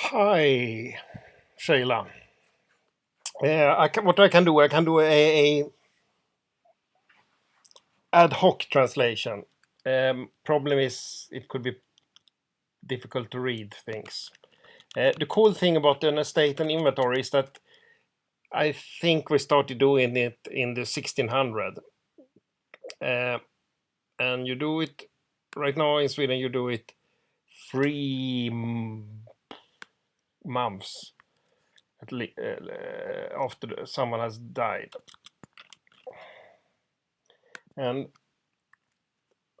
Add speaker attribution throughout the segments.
Speaker 1: Hi, Shayla. What I can do a ad hoc translation. Problem is, it could be difficult to read things. The cool thing about an estate and inventory is that I think we started doing it in the 1600, and you do it right now in Sweden. You do it 3 months after someone has died, and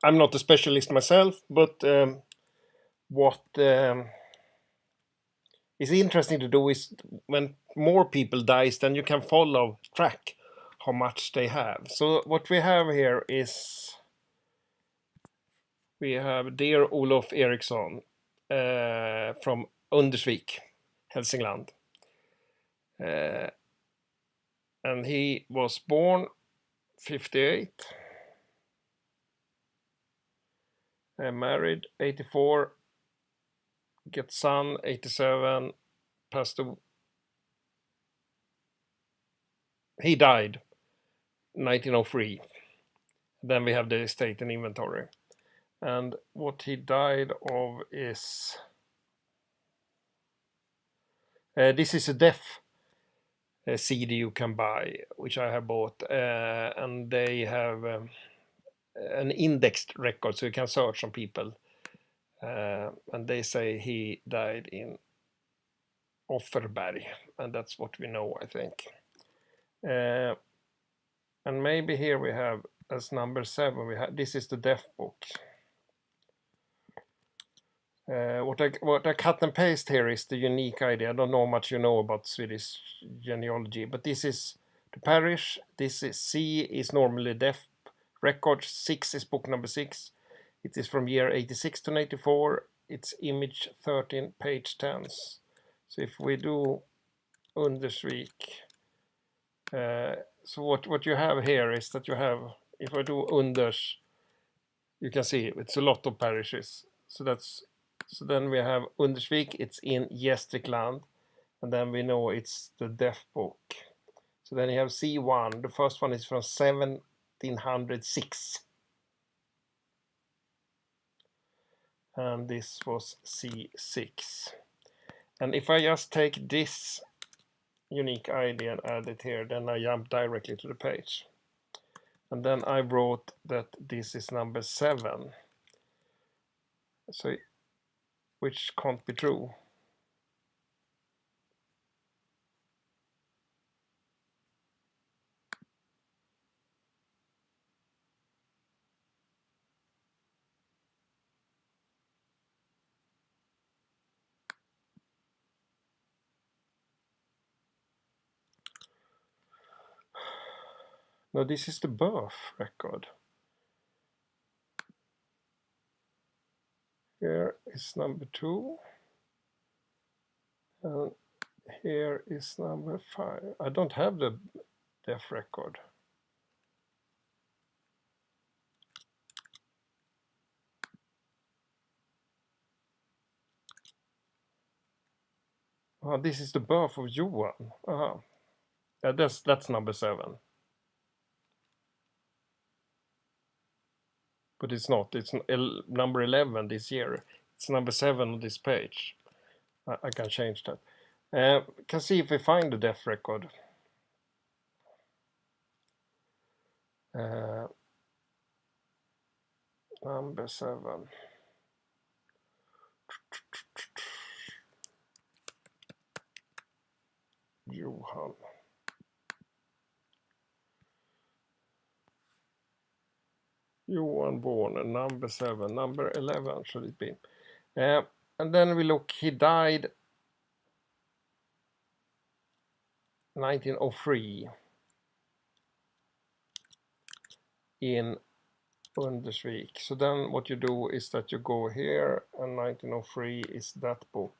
Speaker 1: I'm not a specialist myself, but what is interesting to do is when more people dies, then you can follow track how much they have. So what we have here is we have dear Olof Eriksson from Undersvik, Hälsingland, uh, and he was born 58, married 84, get son 87, passed away. He died 1903. Then we have the estate and inventory. And what he died of is this is a deaf CD you can buy, which I have bought, and they have an indexed record, so you can search on people, and they say he died in Offerberg, and that's what we know, I think. And maybe here we have as number 7. We have this is the deaf book. What I cut and paste here is the unique idea. I don't know how much you know about Swedish genealogy, but this is the parish. This is C is normally deaf record. 6 is book number 6. It is from year 86 to 94. It's image 13, page 10. So if we do Undersvik, so what you have here is that you have, if I do Unders, you can see it's a lot of parishes. So then we have Undersvik, it's in Gästrikland, and then we know it's the deaf book. So then you have C1, the first one is from 1706. And this was C6. And if I just take this unique ID and add it here, then I jump directly to the page. And then I wrote that this is number 7. So which can't be true. No, this is the birth record. Here is number 2. And here is number 5. I don't have the death record. Oh, this is the birth of Johan. That's number 7. But it's not. It's number 11 this year. It's number 7 on this page. I can change that. Can see if we find the death record. Number 7. Johan. Johan born, number 7, number 11 should it be. And then we look, he died 1903 in Undersvik. So then what you do is that you go here, and 1903 is that book,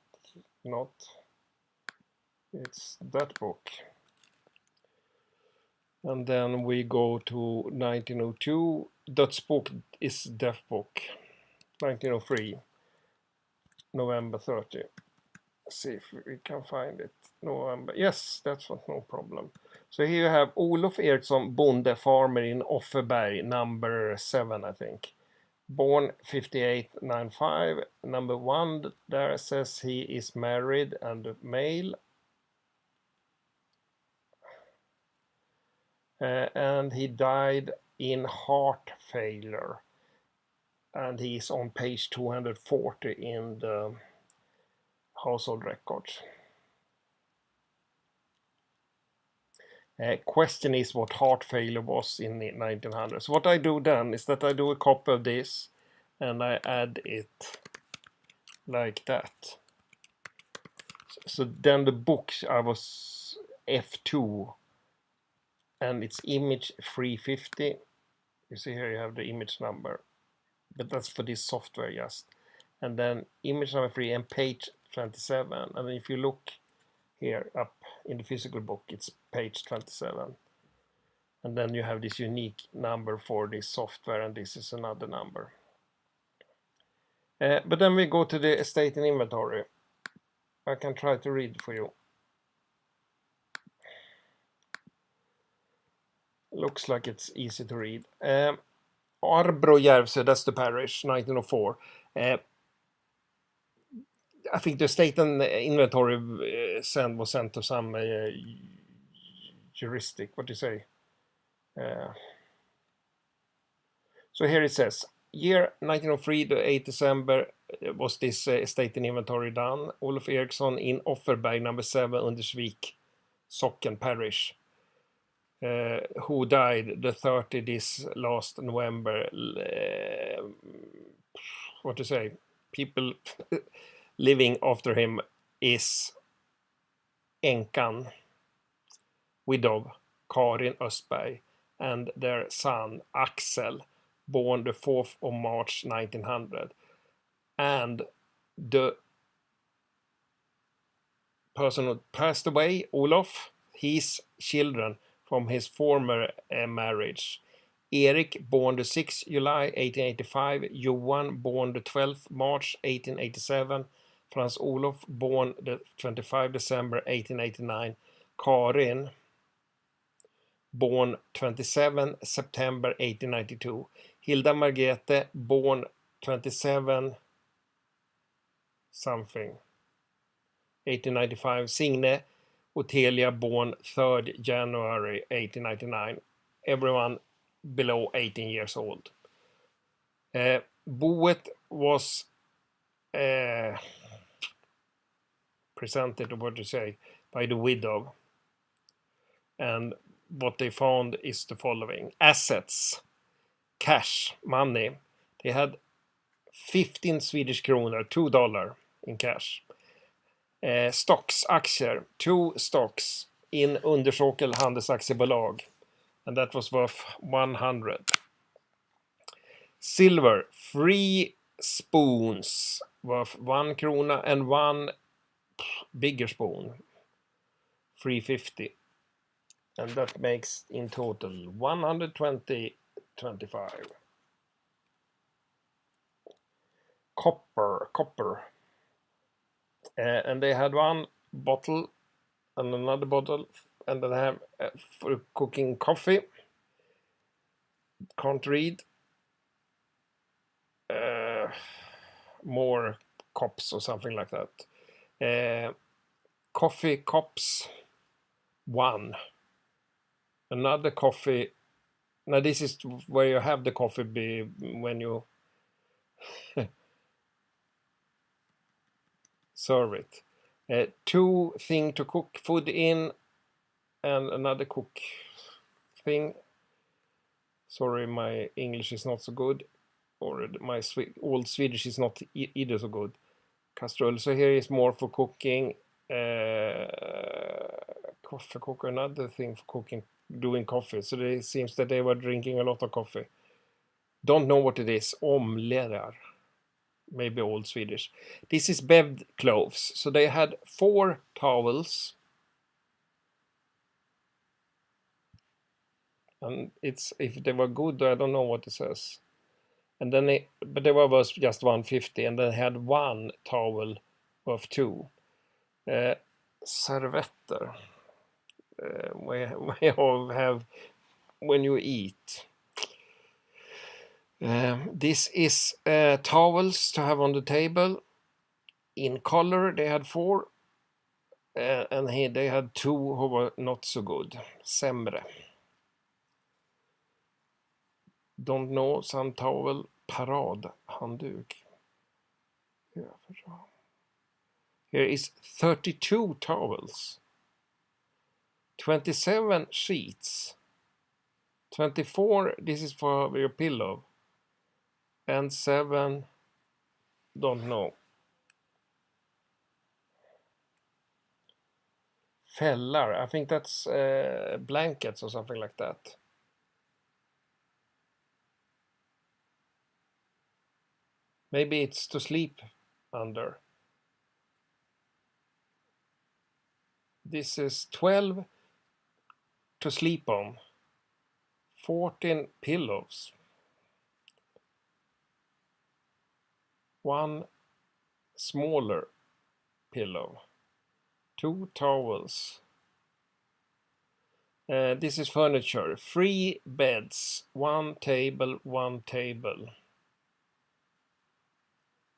Speaker 1: not, it's that book. And then we go to 1902, Dödsbok is death book, 1903, November 30. See if we can find it. November. Yes, that's what, no problem. So here you have Olof Eriksson, bonde farmer in Offerberg, number 7, I think. Born 5895. Number 1 there says he is married and male. And he died in heart failure. And he's on page 240 in the household records. Question is what heart failure was in the 1900s. What I do then is that I do a copy of this and I add it like that. So then the book I was F2 and it's image 350. You see here you have the image number, but that's for this software just. And then image number 3 and page 27. And if you look here up in the physical book, it's page 27. And then you have this unique number for this software, and this is another number. But then we go to the estate and inventory. I can try to read for you. Looks like it's easy to read. Arbro Järvsö, that's the parish, 1904. I think the estate and inventory was sent to some juristic, what do you say? So here it says, year 1903 to 8 December was this estate and inventory done. Olof Eriksson in Offerberg, number 7, Undersvik, Socken parish, who died the 30 this last November. What to say? People living after him is änkan, widow Karin Östberg, and their son Axel, born the 4th of March 1900. And the person who passed away, Olof, his children from his former marriage. Erik, born the 6th July 1885, Johan, born the 12th March 1887, Frans Olof, born the 25 December 1889, Karin, born 27 September 1892, Hilda Margrethe, born 27 something 1895, Signe Otelia, born 3rd January 1899, everyone below 18 years old. Boet was presented, or what to say, by the widow, and what they found is the following: assets, cash, money. They had 15 Swedish kronor, $2 in cash. Stocks, aktier, 2 stocks in Undersvik Handelsaktiebolag, and that was worth 100. Silver, 3 spoons worth 1 krona, and 1 bigger spoon, 350. And that makes in total 120.25. Copper. And they had 1 bottle and another bottle, and then have for cooking coffee. Can't read. More cups or something like that. Coffee cups, 1. Another coffee. Now this is where you have the coffee when you serve it. 2 thing to cook food in, and another cook thing. Sorry, my English is not so good, or my old Swedish is not either so good. Castrol. So here is more for cooking. Coffee cooker, another thing for cooking, doing coffee. So it seems that they were drinking a lot of coffee. Don't know what it is. Omlerar. Maybe old Swedish. This is bed clothes. So they had 4 towels. And it's, if they were good, I don't know what it says. And then but they were just 150, and they had 1 towel of 2. Servetter. We all have when you eat. This is towels to have on the table. In color, they had 4. And here they had 2 who were not so good. Sämre. Don't know, some towel. Paradhandduk. Here is 32 towels. 27 sheets. 24, this is for your pillow. And 7, don't know. Fällar, I think that's blankets or something like that. Maybe it's to sleep under. This is 12 to sleep on. 14 pillows. 1 smaller pillow. 2 towels. This is furniture. 3 beds. 1 table, 1 table.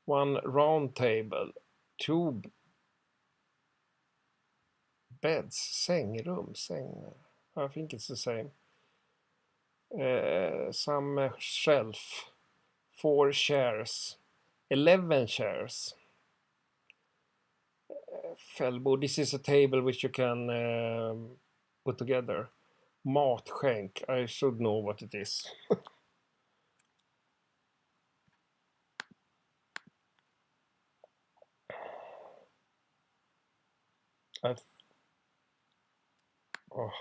Speaker 1: 1 round table. 2 beds. Sängrum. I think it's the same. Some shelf. 4 chairs. 11 chairs. Fällbord. This is a table which you can put together. Matskänk. I should know what it is. Oh.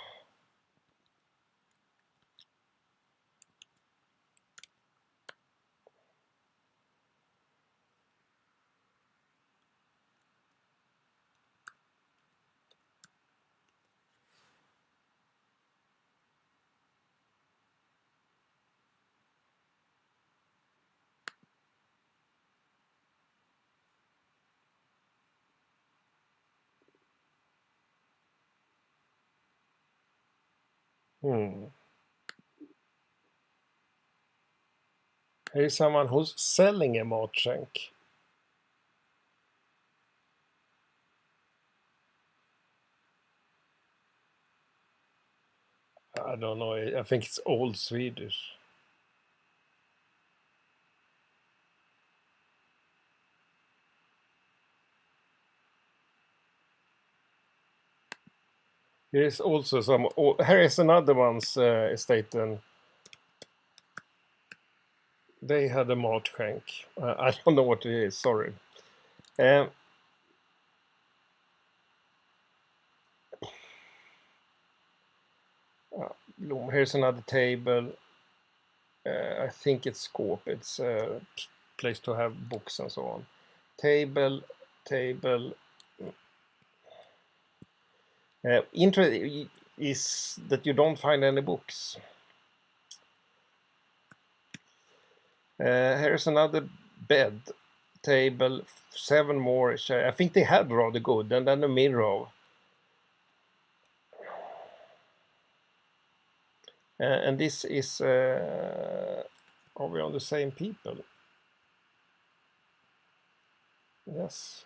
Speaker 1: Hmm. Here is someone who's selling a matskänk. I don't know. I think it's old Swedish. Here is also some. Oh, here is another one's estate. And they had a matskänk. I don't know what it is. Sorry. Here's another table. I think it's skåp. It's a place to have books and so on. Table. Interesting is that you don't find any books. Here's another bed, table, 7 more chairs. I think they had rather good, and then a mirror. And this is, are we on the same people? Yes.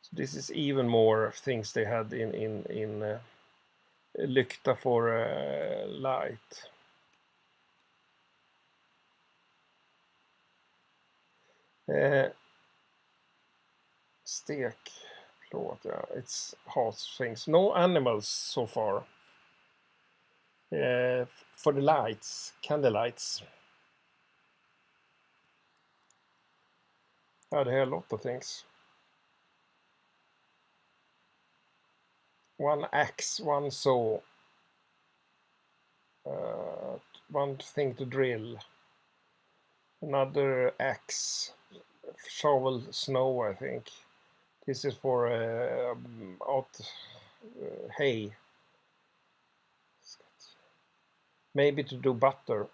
Speaker 1: So this is even more things they had in lykta for light. Stekplåt, yeah, it's house things. No animals so far. For the lights, candle lights. Yeah, they have a lot of things. 1 axe, 1 saw, 1 thing to drill, another axe, shovel snow, I think. This is for hay. Maybe to do butter.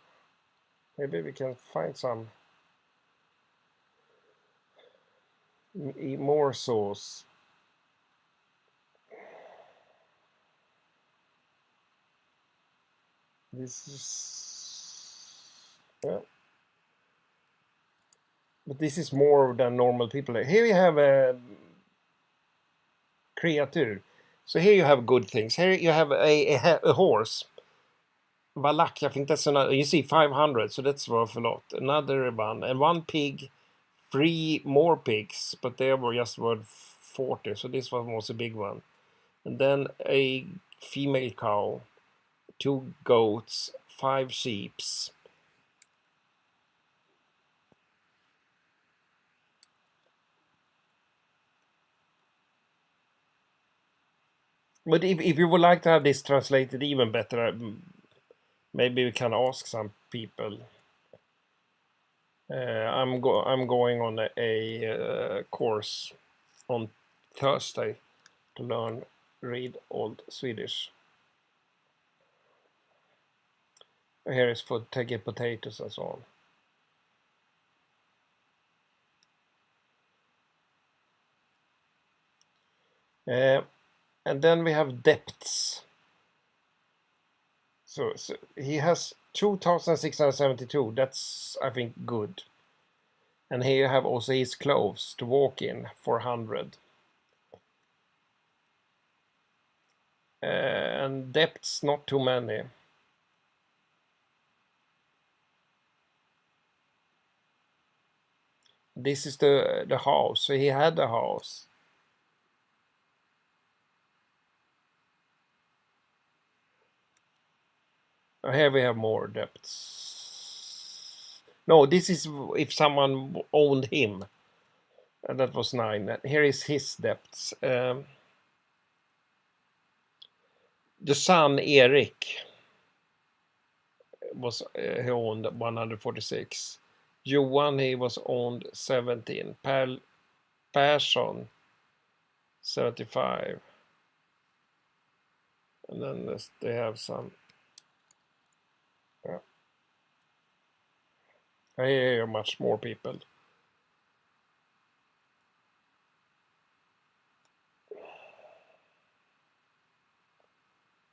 Speaker 1: Maybe we can find some. More sauce. This is, yeah, but this is more than normal people. Here you have a creature. So here you have good things. Here you have a horse. Valak, I think that's another. You see 500, so that's worth a lot. Another one. And one pig, three more pigs, but they were just worth 40, so this one was a big one. And then a female cow, two goats, five sheeps. But if you would like to have this translated even better, maybe we can ask some people. I'm going on a course on Thursday to learn read Old Swedish. Here is for taking potatoes and so on. And then we have depths. So he has 2,672. That's, I think, good. And here you have also his clothes to walk in for 100. And depths, not too many. This is the house. So he had a house. Here we have more depths. No, this is if someone owned him. And that was 9. Here is his depths. The son Erik was he owned 146. Johan, he was owned 17. Persson 75. And then they have some. I hear much more people.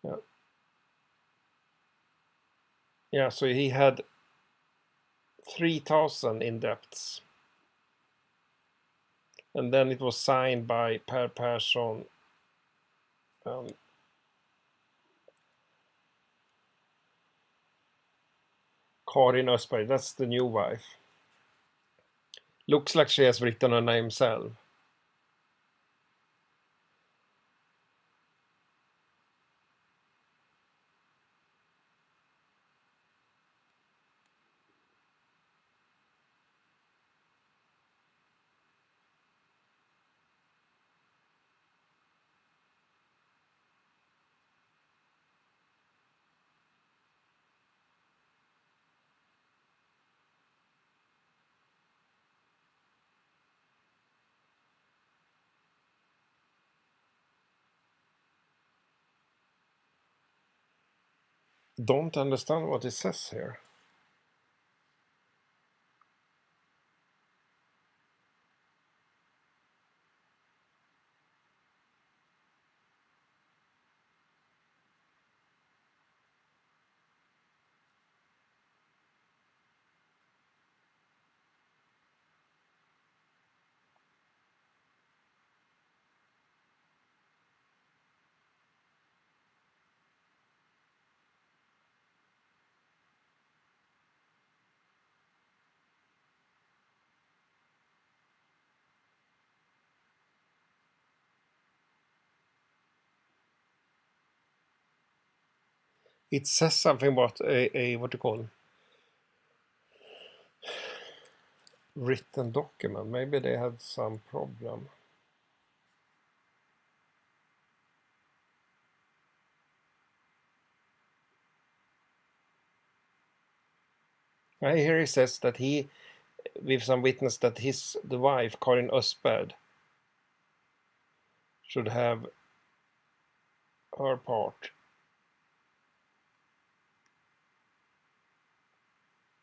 Speaker 1: Yeah. Yeah, so he had 3,000 in debts. And then it was signed by Per Persson. Karin Östberg, that's the new wife. Looks like she has written her name herself. Don't understand what it says here. It says something about a what you call written document. Maybe they had some problem. I hear he says that he, with some witness, that the wife Karin Östberg should have her part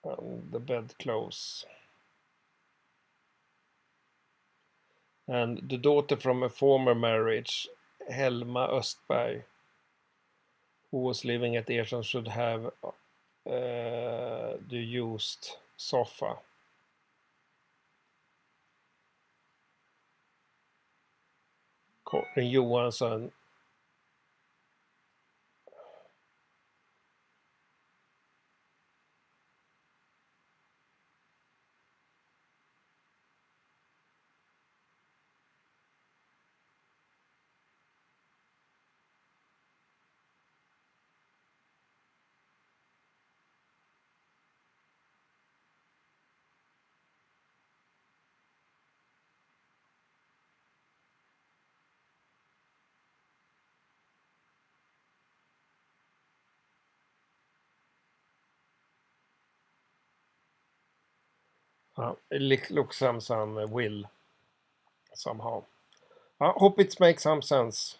Speaker 1: and the bedclothes. and the daughter from a former marriage, Helma Östberg, who was living at Eriksson, should have the used sofa. Karin Johansson. It looks some will somehow. I hope it makes some sense.